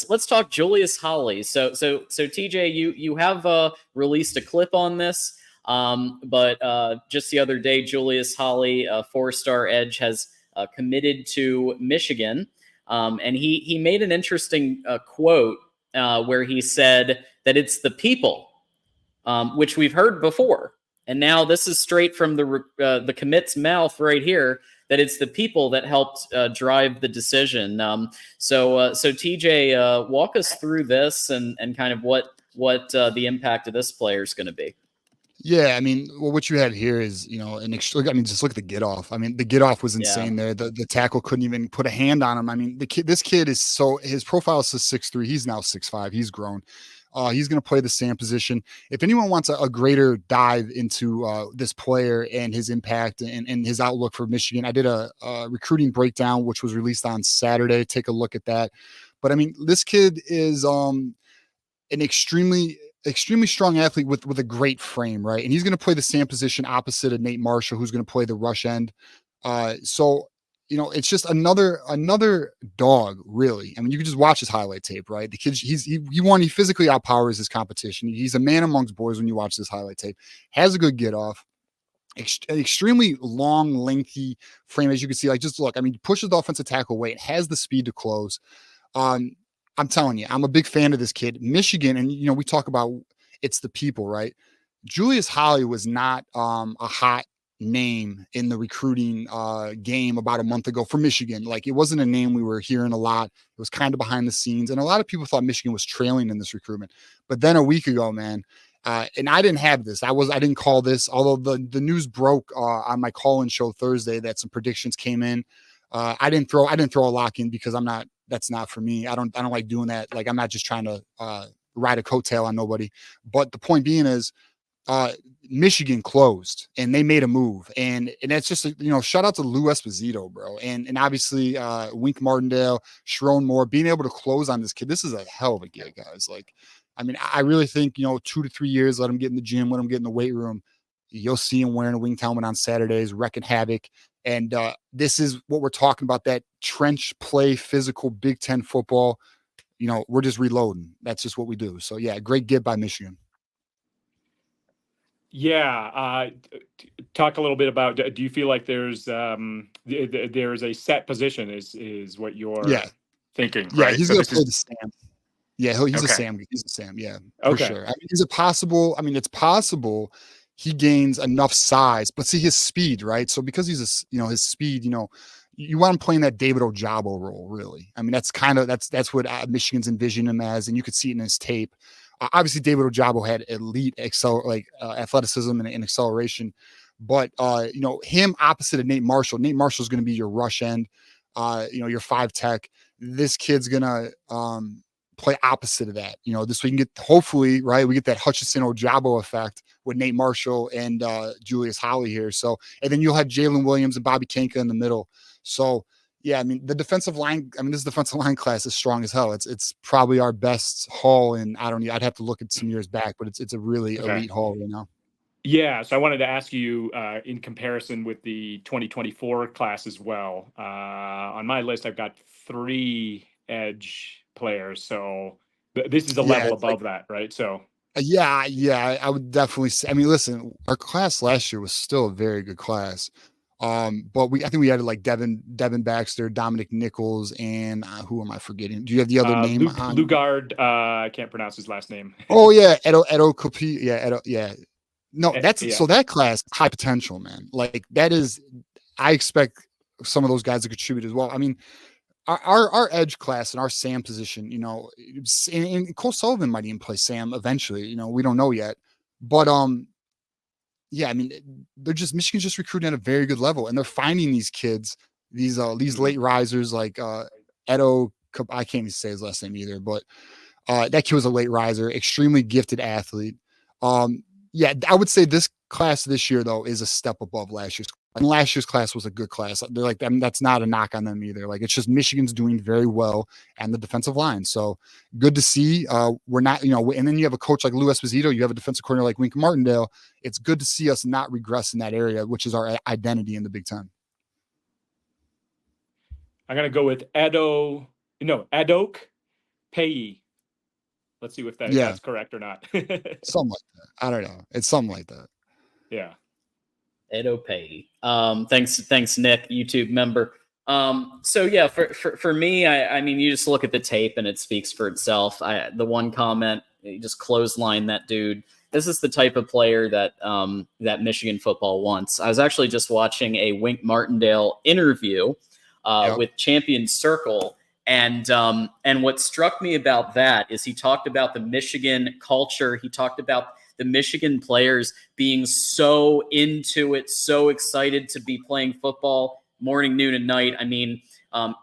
let's talk Julius Holly. So TJ, you have released a clip on this, but just the other day, Julius Holly, a 4-star edge, has committed to Michigan, and he made an interesting quote where he said that it's the people, which we've heard before, and now this is straight from the commit's mouth right here, that it's the people that helped drive the decision. So TJ, walk us through this and kind of what the impact of this player is going to be. Yeah, I mean, well, what you had here is, just look at the get off. I mean, the get off was insane there. The tackle couldn't even put a hand on him. I mean, this kid is his profile is 6'3". He's now 6'5". He's grown. He's going to play the Sam position. If anyone wants a greater dive into this player and his impact and his outlook for Michigan, I did a recruiting breakdown, which was released on Saturday. Take a look at that. But I mean, this kid is an extremely strong athlete with a great frame, right? And he's going to play the Sam position opposite of Nate Marshall, who's going to play the rush end. So it's just another dog, really. I mean, you can just watch his highlight tape, right? The kid, he physically outpowers his competition. He's a man amongst boys when you watch this highlight tape. Has a good get off. Extremely long, lengthy frame, as you can see. Like, just look. I mean, pushes the offensive tackle away. It has the speed to close. I'm telling you, I'm a big fan of this kid. Michigan, and we talk about it's the people, right? Julius Holly was not a hot name in the recruiting game about a month ago for Michigan. Like, it wasn't a name we were hearing a lot. It was kind of behind the scenes, and a lot of people thought Michigan was trailing in this recruitment. But then a week ago, man, and I didn't have this. I didn't call this, although the news broke on my call-in show Thursday that some predictions came in. I didn't throw a lock in because that's not for me. I don't like doing that. Like, I'm not just trying to ride a coattail on nobody. But the point being is, Michigan closed and they made a move, and that's just shout out to Lou Esposito, bro, and obviously Wink Martindale, Sharon Moore, being able to close on this kid. This is a hell of a gig, guys. Like, I mean, I really think 2 to 3 years, let him get in the gym, let him get in the weight room. You'll see him wearing a winged helmet on Saturdays, wrecking havoc. And this is what we're talking about, that trench play, physical Big Ten football. We're just reloading. That's just what we do. So, yeah, great get by Michigan. Yeah. Talk a little bit about, do you feel like there's a set position is what you're thinking? Yeah, right? He's going to play the Sam. Yeah, he's a Sam. He's a Sam. Yeah, for sure. I mean, is it possible? I mean, it's possible he gains enough size, but see his speed, right? So because he's his speed, you want him playing that David Ojabo role, really. I mean, that's what Michigan's envisioned him as, and you could see it in his tape. Obviously, David Ojabo had elite athleticism and acceleration, but him opposite of Nate Marshall. Nate Marshall's going to be your rush end, your 5 tech. This kid's gonna play opposite of that. This we can get, hopefully, right, we get that Hutchinson Ojabo effect with Nate Marshall and Julius Holly here. So, and then you'll have Jalen Williams and Bobby Kanka in the middle. So, yeah, I mean, the defensive line, this defensive line class is strong as hell. It's probably our best haul, and I'd have to look at some years back, but it's a really elite haul right now. Yeah, so I wanted to ask you, in comparison with the 2024 class as well. On my list, I've got 3 edge players, so this is a level above that, right? So yeah, I would definitely say. I mean, listen, our class last year was still a very good class. But I think we had like Devin Baxter, Dominic Nichols, and who am I forgetting? Do you have the other name? Lugard. I can't pronounce his last name. Oh yeah, Edo Kopi. Yeah, Edo. Yeah. No, so that class, high potential, man. Like, that is, I expect some of those guys to contribute as well. I mean, our edge class and our Sam position, and Cole Sullivan might even play Sam eventually. We don't know yet, but yeah, I mean, Michigan's just recruiting at a very good level, and they're finding these kids, these late risers like Edo. I can't even say his last name either, but that kid was a late riser, extremely gifted athlete. Yeah, I would say this class this year, though, is a step above last year's. And last year's class was a good class. They're like, I mean, that's not a knock on them either. Like, it's just Michigan's doing very well and the defensive line. So good to see. We're not, and then you have a coach like Lou Esposito. You have a defensive coordinator like Wink Martindale. It's good to see us not regress in that area, which is our identity in the Big Ten. I'm going to go with Adok Payee. Let's see if that's correct or not. Something like that. I don't know. It's something like that. Yeah. Edo Payee. Thanks, Nick, YouTube member. So yeah, for me, I mean, you just look at the tape and it speaks for itself. The one comment, you just clothesline that dude. This is the type of player that that Michigan football wants. I was actually just watching a Wink Martindale interview with Champion Circle. And what struck me about that is he talked about the Michigan culture. He talked about the Michigan players being so into it, so excited to be playing football morning, noon, and night. I mean,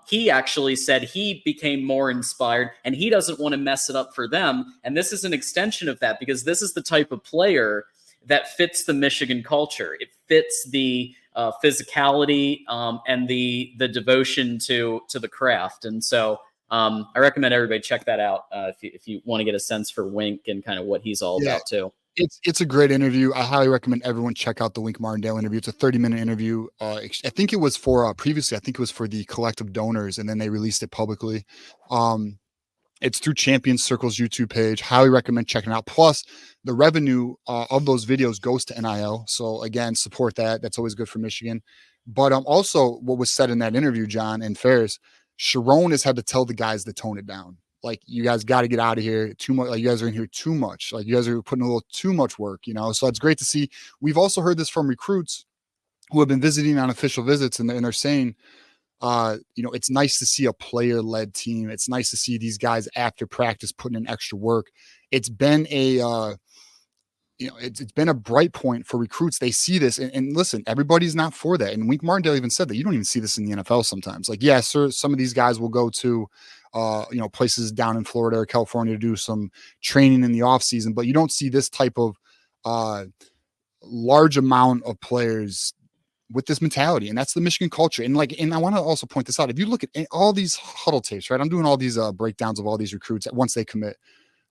he actually said he became more inspired and he doesn't want to mess it up for them. And this is an extension of that because this is the type of player that fits the Michigan culture. It fits the physicality and the devotion to the craft. And so I recommend everybody check that out if you want to get a sense for Wink and kind of what he's all about too. It's a great interview. I highly recommend everyone check out the Wink Martindale interview. It's a 30-minute interview. I think it was for previously, I think it was for the collective donors, and then they released it publicly. It's through Champion Circle's YouTube page. Highly recommend checking it out. Plus, the revenue of those videos goes to NIL. So again, support that. That's always good for Michigan. But also, what was said in that interview, John and Ferris, Sharon has had to tell the guys to tone it down. Like, you guys got to get out of here too much. Like, you guys are in here too much. Like, you guys are putting a little too much work, you know? So it's great to see. We've also heard this from recruits who have been visiting on official visits, and they're saying, you know, it's nice to see a player-led team. It's nice to see these guys after practice putting in extra work. It's been a, you know, it's been a bright point for recruits. They see this, and listen, everybody's not for that. And Wink Martindale even said that you don't even see this in the NFL sometimes. Like, yeah, sir, some of these guys will go to, you know, places down in Florida or California to do some training in the off season, but you don't see this type of large amount of players with this mentality. And that's the Michigan culture. And like, and I want to also point this out. If you look at all these huddle tapes, right? I'm doing all these breakdowns of all these recruits once they commit.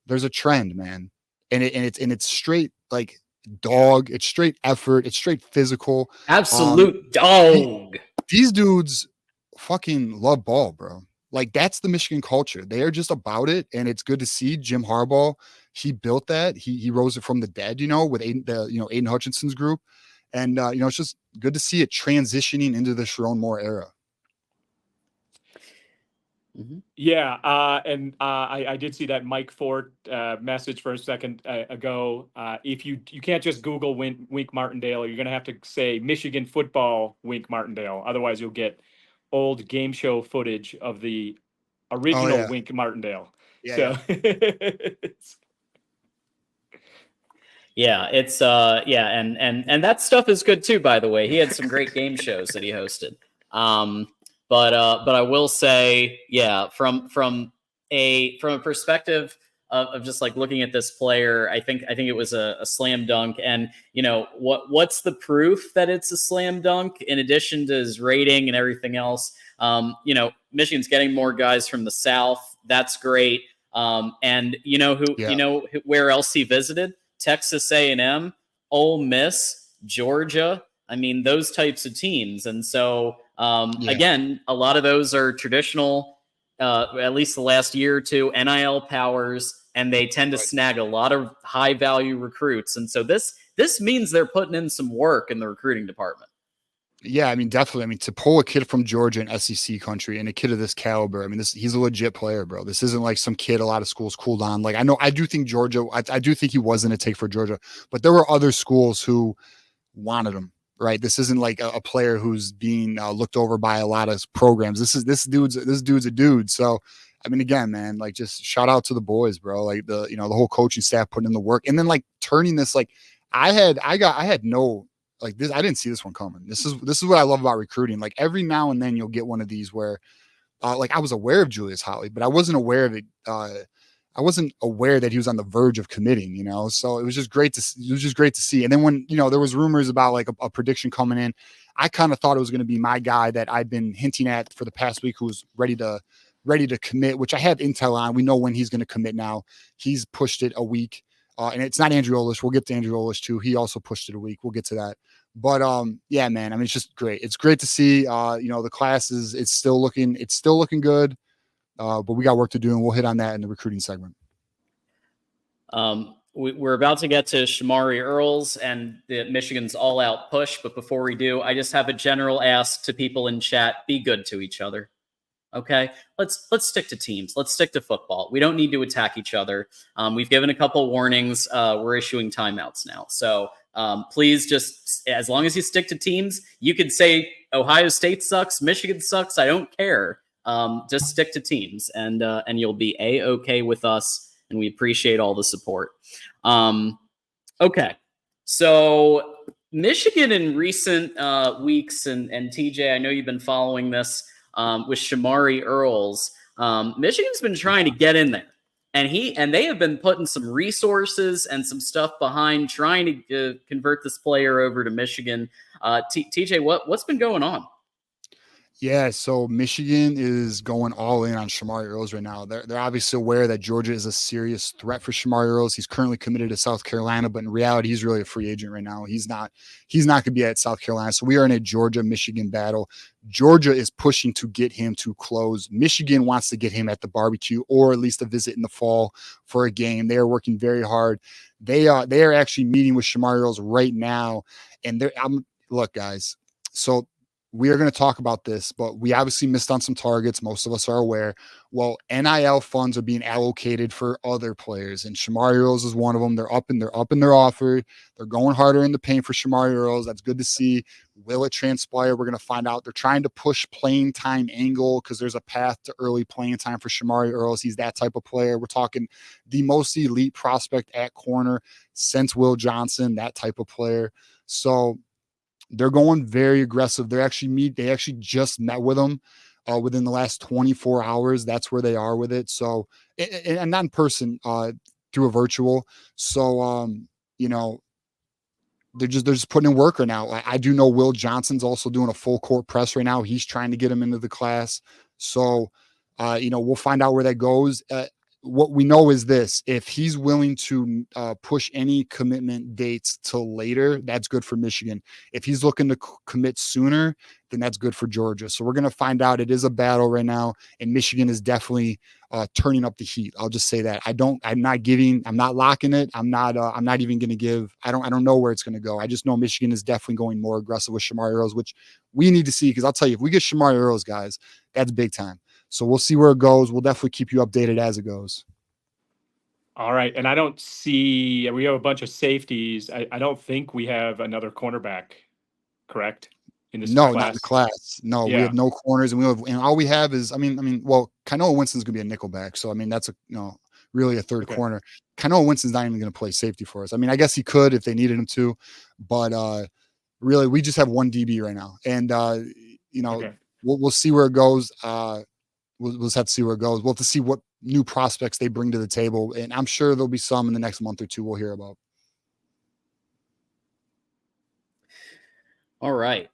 There's a trend, man. And it's straight like dog, it's straight effort, it's straight physical. Absolute dog. These dudes fucking love ball, bro. Like, that's the Michigan culture. They are just about it, and it's good to see. Jim Harbaugh, he built that. He rose it from the dead, you know, with Aiden Hutchinson's group. And you know, it's just good to see it transitioning into the Sharon Moore era. Mm-hmm. Yeah, and I did see that Mike Ford message for a second ago. If you can't just Google Wink Martindale, you're going to have to say Michigan football Wink Martindale. Otherwise, you'll get old game show footage of the original Wink Martindale. Yeah, so yeah, it's and that stuff is good too, by the way. He had some great game shows that he hosted. But I will say, yeah, from a perspective of just like looking at this player, I think it was a slam dunk. And you know, what's the proof that it's a slam dunk in addition to his rating and everything else? You know, Michigan's getting more guys from the South. That's great. And you know where else he visited? Texas A&M, Ole Miss, Georgia. I mean, those types of teams. And so, again, a lot of those are traditional, at least the last year or two, NIL powers, and they tend to snag a lot of high-value recruits. And so this means they're putting in some work in the recruiting department. Yeah, I mean, definitely. I mean, to pull a kid from Georgia and SEC country and a kid of this caliber, I mean, he's a legit player, bro. This isn't like some kid a lot of schools cooled on. Like, I do think Georgia, I do think he wasn't a take for Georgia, but there were other schools who wanted him, right? This isn't like a player who's being looked over by a lot of programs. This dude's a dude. So, I mean, again, man, like, just shout out to the boys, bro. Like, the whole coaching staff putting in the work, and then like turning this, like, I had no, like, this, I didn't see this one coming. This is what I love about recruiting. Like, every now and then you'll get one of these where, like, I was aware of Julius Holly, but I wasn't aware of it. I wasn't aware that he was on the verge of committing, you know? So it was just great to see. And then when, you know, there was rumors about like a prediction coming in, I kind of thought it was going to be my guy that I've been hinting at for the past week, who's ready to commit, which I have intel on. We know when he's going to commit now. He's pushed it a week. And it's not Andrew Olish. We'll get to Andrew Olish too. He also pushed it a week. We'll get to that. But yeah, man, I mean, it's just great. It's great to see, you know, the class it's still looking good. but we got work to do, and we'll hit on that in the recruiting segment. We're about to get to Shamari Earls and the Michigan's all-out push, but before we do, I just have a general ask to people in chat: be good to each other. Okay, let's stick to teams. Let's stick to football. We don't need to attack each other. We've given a couple warnings. We're issuing timeouts now. So please, just as long as you stick to teams, you could say Ohio State sucks, Michigan sucks. I don't care. Just stick to teams, and you'll be a-okay with us, and we appreciate all the support. Okay, so Michigan in recent weeks, and TJ, I know you've been following this. With Shamari Earls, Michigan's been trying to get in there, and they have been putting some resources and some stuff behind trying to convert this player over to Michigan. TJ, what's been going on? Yeah, so Michigan is going all in on Shamari Earls right now. They're obviously aware that Georgia is a serious threat for Shamari Earls. He's currently committed to South Carolina, but in reality, he's really a free agent right now. He's not going to be at South Carolina. So we are in a Georgia-Michigan battle. Georgia is pushing to get him to close. Michigan wants to get him at the barbecue, or at least a visit in the fall for a game. They are working very hard. They are actually meeting with Shamari Earls right now. And look, guys, so we are going to talk about this, but we obviously missed on some targets. Most of us are aware. Well, NIL funds are being allocated for other players, and Shamari Earls is one of them. They're up in their offer. They're going harder in the paint for Shamari Earls. That's good to see. Will it transpire? We're going to find out. They're trying to push playing time angle because there's a path to early playing time for Shamari Earls. He's that type of player. We're talking the most elite prospect at corner since Will Johnson, that type of player. So they're going very aggressive. They actually just met with them within the last 24 hours. That's where they are with it. So, and not in person, through a virtual. So, they're just putting in work right now. I do know Will Johnson's also doing a full court press right now. He's trying to get him into the class. So, we'll find out where that goes. What we know is this: if he's willing to push any commitment dates till later, that's good for Michigan. If he's looking to commit sooner, then that's good for Georgia. So we're going to find out. It is a battle right now, and Michigan is definitely turning up the heat. I'll just say that. I'm not locking it. I'm not even going to give. I don't know where it's going to go. I just know Michigan is definitely going more aggressive with Shamari Earls, which we need to see, because I'll tell you, if we get Shamari Earls, guys, that's big time. So we'll see where it goes. We'll definitely keep you updated as it goes. All right. And I don't see, we have a bunch of safeties. I don't think we have another cornerback, correct? In this class? Not in the class. No, Yeah. We have no corners, and all we have is, well, Kanoa Winston's going to be a nickelback. So, that's really a third corner. Kanoa Winston's not even going to play safety for us. I guess he could if they needed him to, but really we just have one DB right now. And, okay. We'll see where it goes. We'll just have to see where it goes. We'll have to see what new prospects they bring to the table. And I'm sure there'll be some in the next month or two we'll hear about. All right.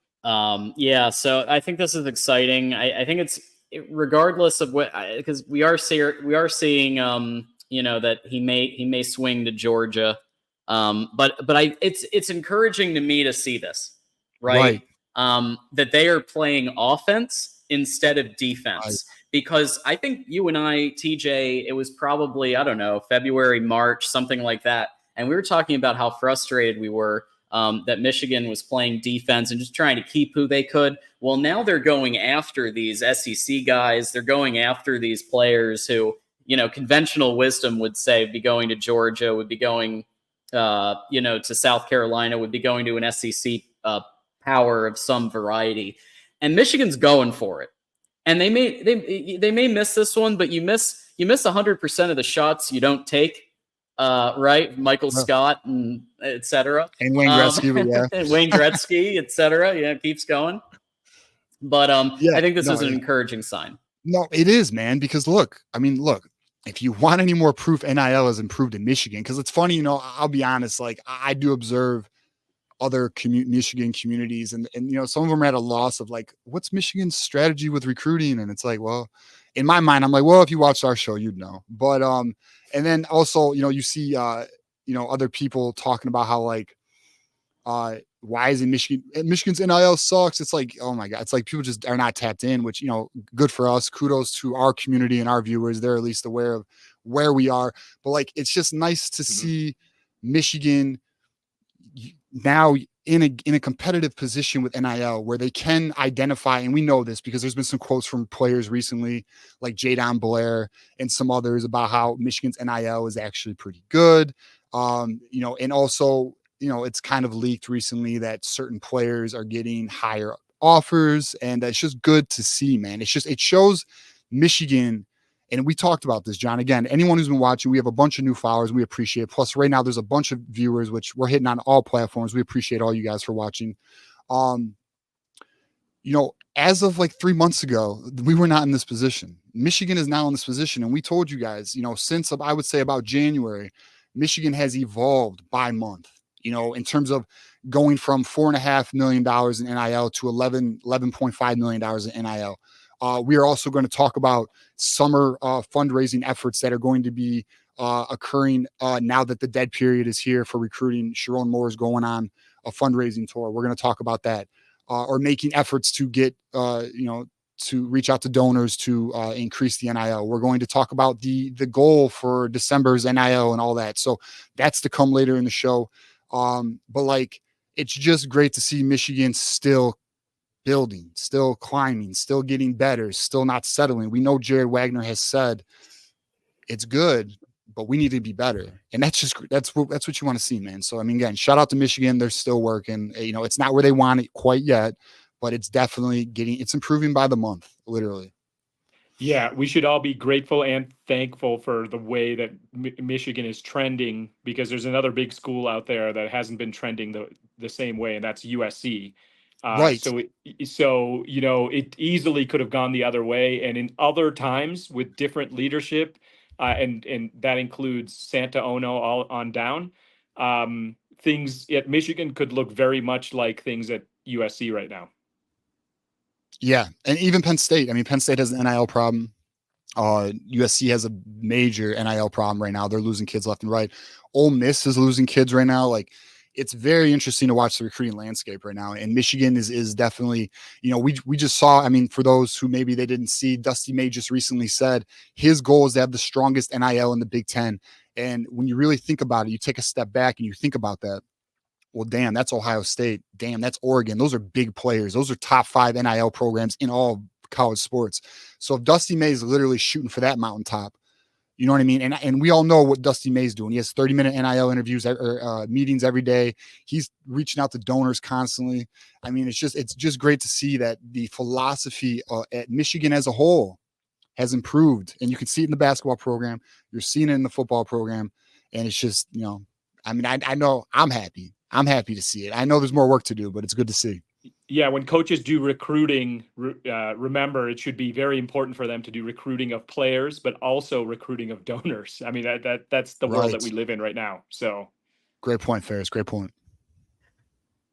Yeah, so I think this is exciting. I think it's regardless of what, because we are seeing that he may swing to Georgia. But it's encouraging to me to see this, right? That they are playing offense instead of defense. Right. Because I think you and I, TJ, it was probably, I don't know, February, March, something like that. And we were talking about how frustrated we were that Michigan was playing defense and just trying to keep who they could. Well, now they're going after these SEC guys. They're going after these players who, conventional wisdom would say would be going to Georgia, would be going, to South Carolina, would be going to an SEC power of some variety. And Michigan's going for it. And they may miss this one, but you miss 100% of the shots you don't take, right? Michael Scott and et cetera. And Wayne Gretzky, and Wayne Gretzky, et cetera. Yeah, it keeps going. But I think this is an encouraging sign. No, it is, man, because look, if you want any more proof NIL has improved in Michigan, because it's funny, I'll be honest, like I do observe other Michigan communities, and some of them are at a loss of like, what's Michigan's strategy with recruiting? And it's like, well, in my mind, I'm like, well, if you watched our show, you'd know. But and then also, you see other people talking about how like Why is it Michigan? Michigan's NIL sucks. It's like, oh my God. It's like people just are not tapped in, which, good for us. Kudos to our community and our viewers. They're at least aware of where we are. But like, it's just nice to see Michigan now in a competitive position with NIL where they can identify, and we know this because there's been some quotes from players recently, like Jadon Blair and some others, about how Michigan's NIL is actually pretty good. And also, it's kind of leaked recently that certain players are getting higher offers, and it's just good to see, man. It shows Michigan. And we talked about this, John. Again, anyone who's been watching, we have a bunch of new followers. We appreciate it. Plus, right now, there's a bunch of viewers, which we're hitting on all platforms. We appreciate all you guys for watching. As of like 3 months ago, we were not in this position. Michigan is now in this position. And we told you guys, since I would say about January, Michigan has evolved by month, in terms of going from $4.5 million in NIL to $11.5 million in NIL. We are also going to talk about summer fundraising efforts that are going to be occurring now that the dead period is here for recruiting. Sharon Moore is going on a fundraising tour. We're going to talk about that, or making efforts to get, to reach out to donors to increase the NIL. We're going to talk about the goal for December's NIL and all that. So that's to come later in the show. But like, it's just great to see Michigan still building, still climbing, still getting better, still not settling. We know Jared Wagner has said it's good, but we need to be better. And that's what you want to see, man. So, I mean, again, shout out to Michigan. They're still working. It's not where they want it quite yet, but it's definitely it's improving by the month, literally. Yeah, we should all be grateful and thankful for the way that Michigan is trending, because there's another big school out there that hasn't been trending the same way, and that's USC. Right. So it easily could have gone the other way, and in other times with different leadership, and that includes Santa Ono all on down. Things at Michigan could look very much like things at USC right now. Yeah, and even Penn State. I mean, Penn State has an NIL problem. USC has a major NIL problem right now. They're losing kids left and right. Ole Miss is losing kids right now. Like, it's very interesting to watch the recruiting landscape right now. And Michigan is definitely, we just saw, I mean, for those who maybe they didn't see, Dusty May just recently said his goal is to have the strongest NIL in the Big Ten. And when you really think about it, you take a step back and you think about that. Well, damn, that's Ohio State. Damn, that's Oregon. Those are big players. Those are top 5 NIL programs in all college sports. So if Dusty May is literally shooting for that mountaintop, you know what I mean? And we all know what Dusty May's doing. He has 30-minute NIL interviews or meetings every day. He's reaching out to donors constantly. I mean, it's just great to see that the philosophy at Michigan as a whole has improved. And you can see it in the basketball program. You're seeing it in the football program. And it's just, I mean, I know I'm happy. I'm happy to see it. I know there's more work to do, but it's good to see. Yeah, when coaches do recruiting, remember, it should be very important for them to do recruiting of players, but also recruiting of donors. I mean, that's the world that we live in right now. So, great point, Ferris. Great point.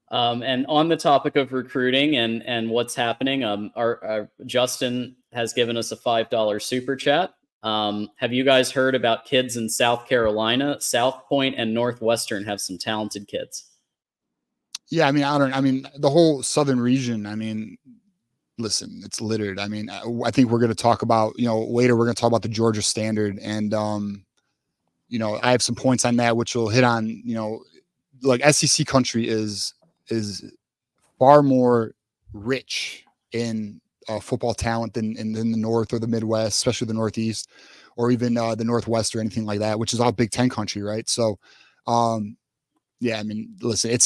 And on the topic of recruiting and what's happening, our Justin has given us a $5 super chat. Have you guys heard about kids in South Carolina? South Point and Northwestern have some talented kids. Yeah, I mean, the whole southern region, I mean, listen, it's littered. I mean, I think we're going to talk about, later we're going to talk about the Georgia Standard. And, I have some points on that, which we'll hit on, like SEC country is far more rich in football talent than in the North or the Midwest, especially the Northeast, or even the Northwest or anything like that, which is all Big Ten country, right? So, yeah, I mean, listen, it's